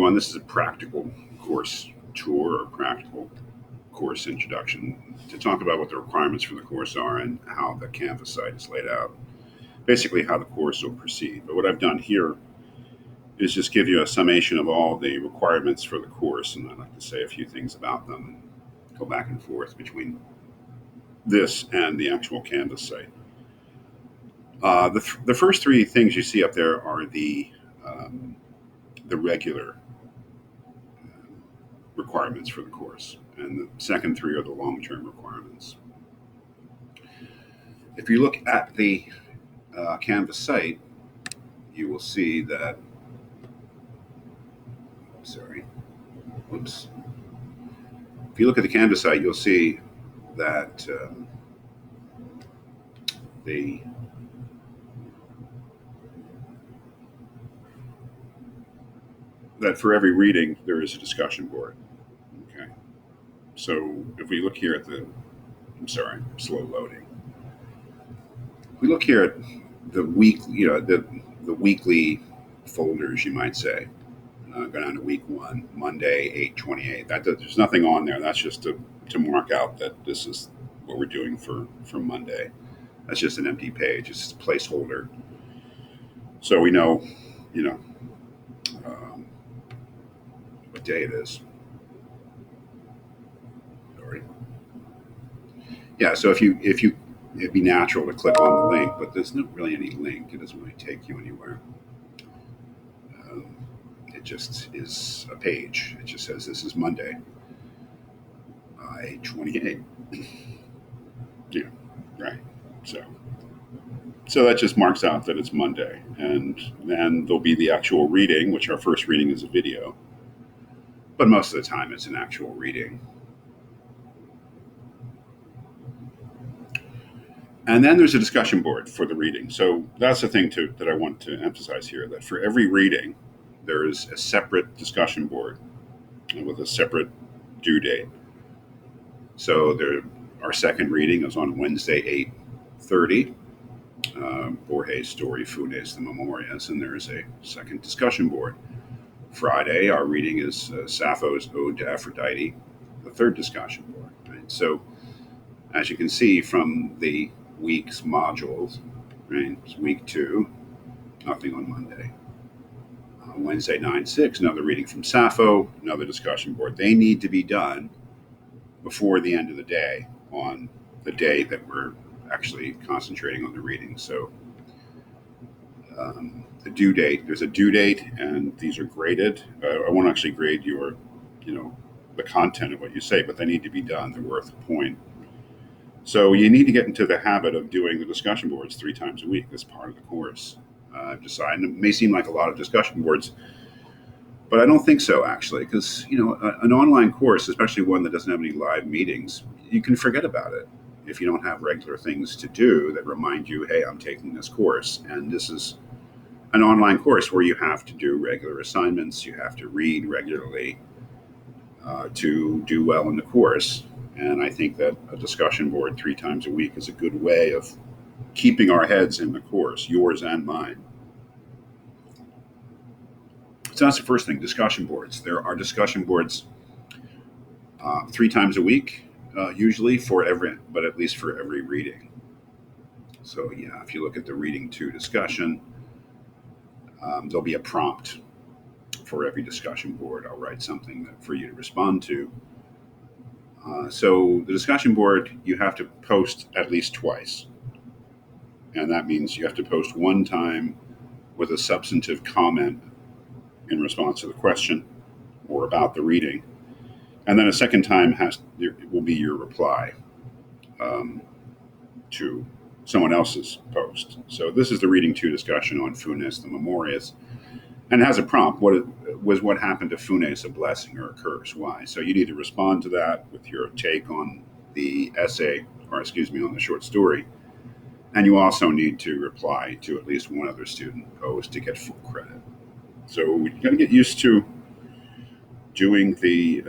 everyone. This is a practical course tour or practical course introduction to talk about what the requirements for the course are and how the Canvas site is laid out. Basically, how the course will proceed. But what I've done here is just give you a summation of all the requirements for the course, and I'd like to say a few things about them and go back and forth between this and the actual Canvas site. The first three things you see up there are the regular requirements for the course, and the second three are the long-term requirements. If you look at the Canvas site, you will see that. Sorry, whoops. If you look at the Canvas site, you'll see that the that for every reading there is a discussion board. Okay, so if we look here at I'm sorry, slow loading. If we look here at the week, the weekly folders, you might say. Go down to week 1, Monday, 8/28. There's nothing on there. That's just to mark out that this is what we're doing for Monday. That's just an empty page. It's just a placeholder. So we know, um, what day it is. Sorry. Yeah. So it'd be natural to click on the link, but there's not really any link. It doesn't really take you anywhere. Um, it just is a page. It just says this is Monday, 8/28. Yeah. Right. So that just marks out that it's Monday, and then there'll be the actual reading, which our first reading is a video, but most of the time it's an actual reading. And then there's a discussion board for the reading. So that's the thing that I want to emphasize here, that for every reading, there is a separate discussion board with a separate due date. So our second reading is on Wednesday, 8:30. Borges' story, Funes the Memorias, and there is a second discussion board. Friday, our reading is Sappho's Ode to Aphrodite, the third discussion board. Right? So, as you can see from the week's modules, right, it's week 2, nothing on Monday. Wednesday, 9/6, another reading from Sappho, another discussion board. They need to be done before the end of the day on the day that we're actually concentrating on the reading. So the due date, there's a due date, and these are graded. I won't actually grade the content of what you say, but they need to be done. They're worth a point. So you need to get into the habit of doing the discussion boards 3 times a week as part of the course. I've decided, and it may seem like a lot of discussion boards, but I don't think so, actually, because an online course, especially one that doesn't have any live meetings, you can forget about it if you don't have regular things to do that remind you, hey, I'm taking this course. And this is an online course where you have to do regular assignments, you have to read regularly to do well in the course. And I think that a discussion board 3 times a week is a good way of keeping our heads in the course, yours and mine. So that's the first thing, discussion boards. There are discussion boards 3 times a week, usually but at least for every reading. So yeah, if you look at the reading 2 discussion, there'll be a prompt for every discussion board. I'll write something for you to respond to. So the discussion board, you have to post at least twice. And that means you have to post one time with a substantive comment in response to the question or about the reading. And then a second time will be your reply to someone else's post. So this is the reading 2 discussion on Funes the Memorias, and it has a prompt. What happened to Funes, a blessing or a curse? Why? So you need to respond to that with your take on the essay, on the short story. And you also need to reply to at least one other student post to get full credit. So we got to get used to doing the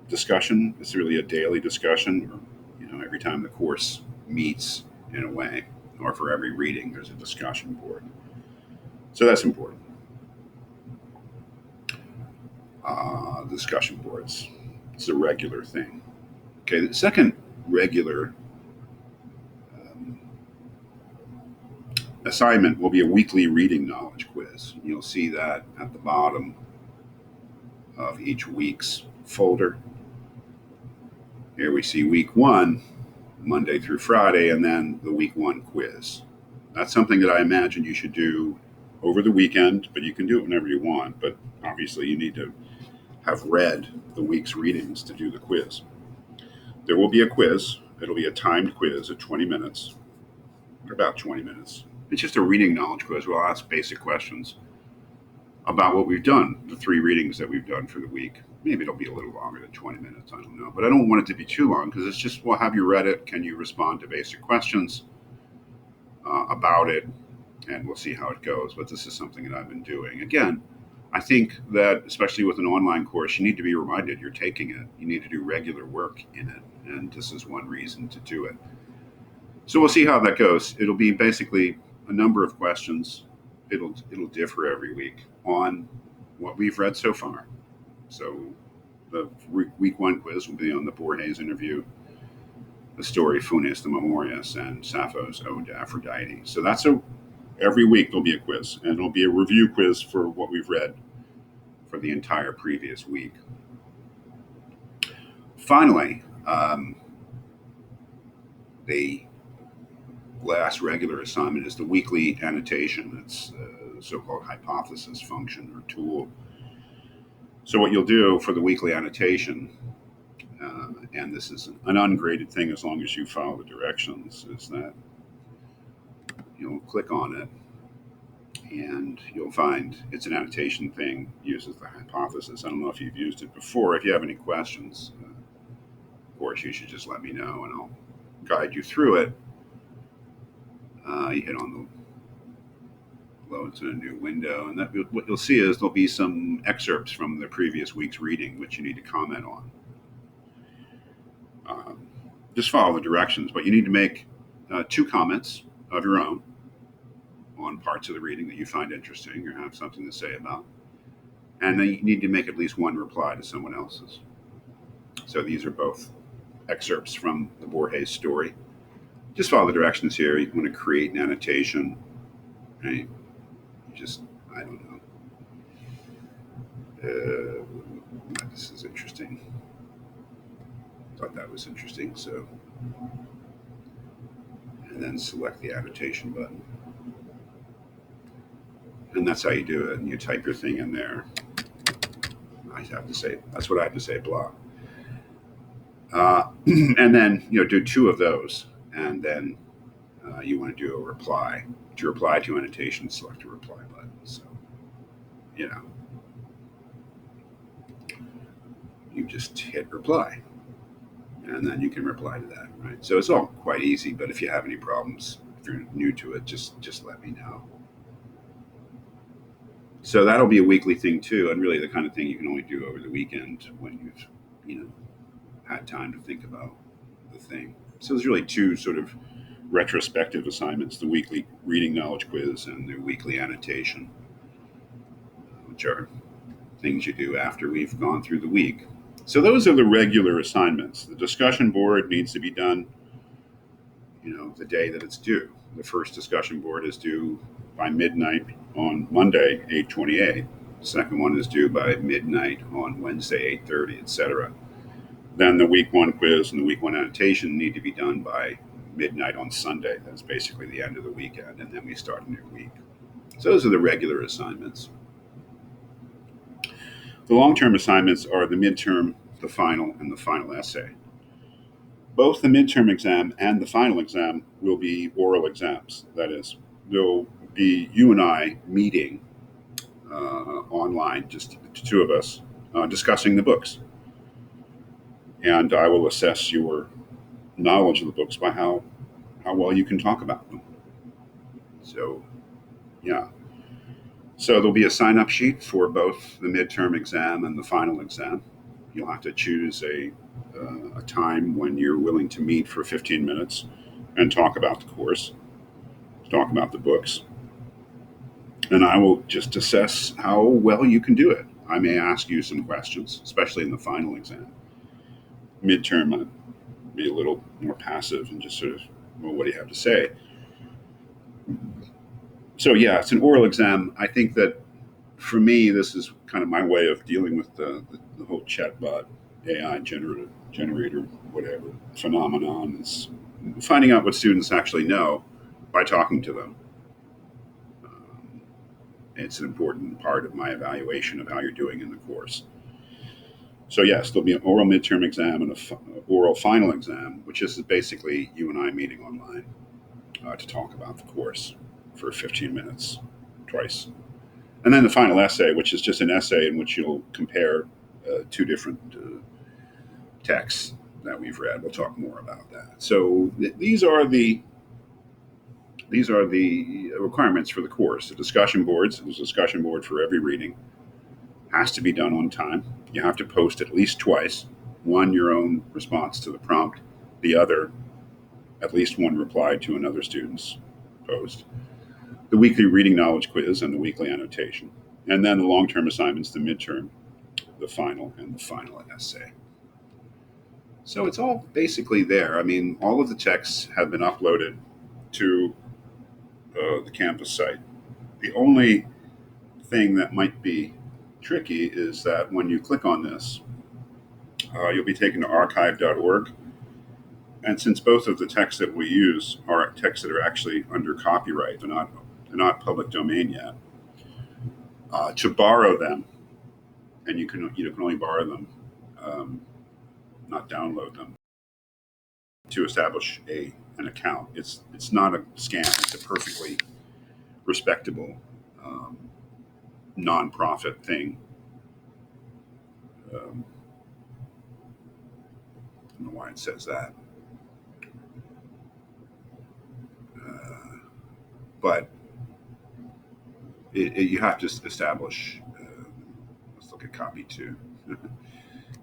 discussion. It's really a daily discussion, or every time the course meets in a way, or for every reading, there's a discussion board. So that's important. discussion boards. It's a regular thing. Okay, the second regular um, assignment will be a weekly reading knowledge quiz. You'll see that at the bottom of each week's folder. Here we see week one, Monday through Friday, and then the week one quiz. That's something that I imagine you should do over the weekend, but you can do it whenever you want. But obviously, you need to have read the week's readings to do the quiz. There will be a quiz. It'll be a timed quiz at 20 minutes, or about 20 minutes. It's just a reading knowledge quiz. We'll ask basic questions about what we've done, the 3 readings that we've done for the week. Maybe it'll be a little longer than 20 minutes. I don't know. But I don't want it to be too long because it's just, well, have you read it? Can you respond to basic questions about it? And we'll see how it goes. But this is something that I've been doing. Again, I think that, especially with an online course, you need to be reminded you're taking it. You need to do regular work in it. And this is one reason to do it. So we'll see how that goes. It'll be basically a number of questions. It'll differ every week on what we've read so far. So the week one quiz will be on the Borges interview, the story Funes the Memorias, and Sappho's Ode to Aphrodite. So that's every week there'll be a quiz, and it'll be a review quiz for what we've read for the entire previous week. Finally, the last regular assignment is the weekly annotation. It's the so-called hypothesis function or tool. So what you'll do for the weekly annotation, and this is an ungraded thing as long as you follow the directions, is that you'll click on it and you'll find it's an annotation thing, uses the hypothesis. I don't know if you've used it before. If you have any questions, of course, you should just let me know and I'll guide you through it. You hit on the load to a new window, and what you'll see is there'll be some excerpts from the previous week's reading, which you need to comment on. Just follow the directions, but you need to make 2 comments of your own on parts of the reading that you find interesting or have something to say about. And then you need to make at least 1 reply to someone else's. So these are both excerpts from the Borges story. Just follow the directions here. You want to create an annotation. Right? I don't know. This is interesting. Thought that was interesting. So, and then select the annotation button. And that's how you do it. And you type your thing in there. That's what I have to say, blah. And then, do 2 of those. And then you want to do a reply. To reply to annotation, select a reply button. So, you just hit reply. And then you can reply to that, right? So it's all quite easy, but if you have any problems, if you're new to it, just let me know. So that'll be a weekly thing too, and really the kind of thing you can only do over the weekend when you've, had time to think about the thing. So there's really 2 sort of retrospective assignments: the weekly reading knowledge quiz and the weekly annotation, which are things you do after we've gone through the week. So those are the regular assignments. The discussion board needs to be done, the day that it's due. The first discussion board is due by midnight on Monday, 8:28. The second one is due by midnight on Wednesday, 8:30, etc. Then the week one quiz and the week one annotation need to be done by midnight on Sunday. That's basically the end of the weekend, and then we start a new week. So those are the regular assignments. The long-term assignments are the midterm, the final, and the final essay. Both the midterm exam and the final exam will be oral exams. That is, there'll be you and I meeting online, just the 2 of us, discussing the books. And I will assess your knowledge of the books by how well you can talk about them. So, yeah. So there'll be a sign-up sheet for both the midterm exam and the final exam. You'll have to choose a time when you're willing to meet for 15 minutes and talk about the course, talk about the books. And I will just assess how well you can do it. I may ask you some questions, especially in the final exam. Midterm, I'd be a little more passive and just sort of, well, what do you have to say? So yeah, it's an oral exam. I think that for me, this is kind of my way of dealing with the whole chatbot AI generator, whatever phenomenon. Is finding out what students actually know by talking to them. Um, it's an important part of my evaluation of how you're doing in the course. So yes, there'll be an oral midterm exam and an oral final exam, which is basically you and I meeting online to talk about the course for 15 minutes twice. And then the final essay, which is just an essay in which you'll compare two different texts that we've read. We'll talk more about that. So these are the requirements for the course. The discussion boards. There's a discussion board for every reading. Has to be done on time. You have to post at least twice. One, your own response to the prompt. The other, at least one reply to another student's post. The weekly reading knowledge quiz and the weekly annotation. And then the long-term assignments, the midterm, the final, and the final essay. So it's all basically there. I mean, all of the texts have been uploaded to the campus site. The only thing that might be tricky is that when you click on this, you'll be taken to archive.org. And since both of the texts that we use are texts that are actually under copyright, they're not public domain yet, to borrow them, and you can only borrow them, not download them, to establish an account. It's not a scam. It's a perfectly respectable nonprofit thing. I don't know why it says that, but you have to establish. Let's look at copy two.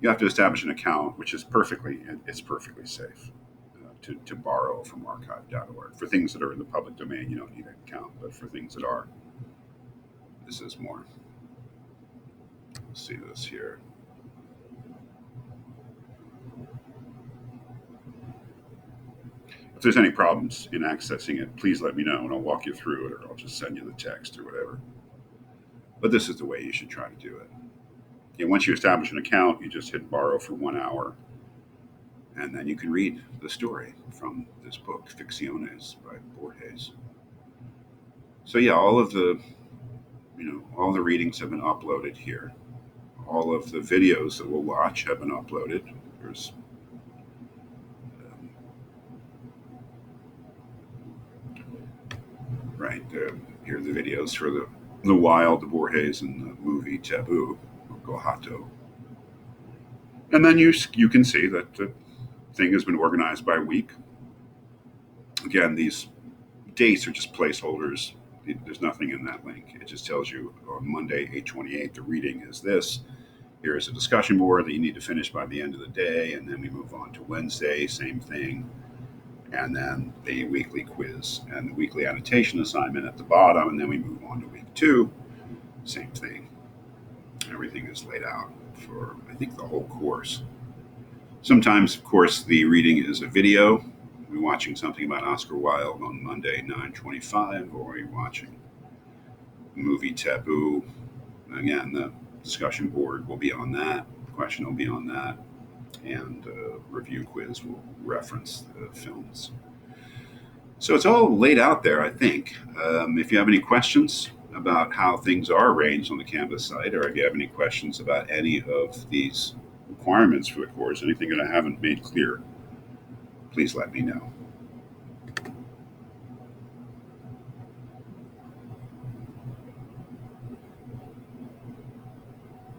You have to establish an account, which is perfectly safe to borrow from archive.org. For things that are in the public domain, you don't need an account, but for things that are, this is more. Let's see this here. If there's any problems in accessing it, please let me know and I'll walk you through it, or I'll just send you the text or whatever. But this is the way you should try to do it. And once you establish an account, you just hit borrow for 1 hour, and then you can read the story from this book, Ficciones by Borges. So yeah, all the readings have been uploaded here. All of the videos that we'll watch have been uploaded. There's here are the videos for the Wild, the Borges, and the movie Taboo, or Gohato. And then you can see that the thing has been organized by week. Again, these dates are just placeholders. There's nothing in that link. It just tells you on Monday, 8/28, the reading is this. Here is a discussion board that you need to finish by the end of the day, and then we move on to Wednesday, same thing, and then the weekly quiz and the weekly annotation assignment at the bottom, and then we move on to week 2, same thing. Everything is laid out for, I think, the whole course. Sometimes, of course, the reading is a video. We're watching something about Oscar Wilde on Monday, 9/25, or we're watching the movie Taboo. Again, the discussion board will be on that. The question will be on that. And review quiz will reference the films. So it's all laid out there, I think. If you have any questions about how things are arranged on the Canvas site, or if you have any questions about any of these requirements for the course, anything that I haven't made clear, please let me know.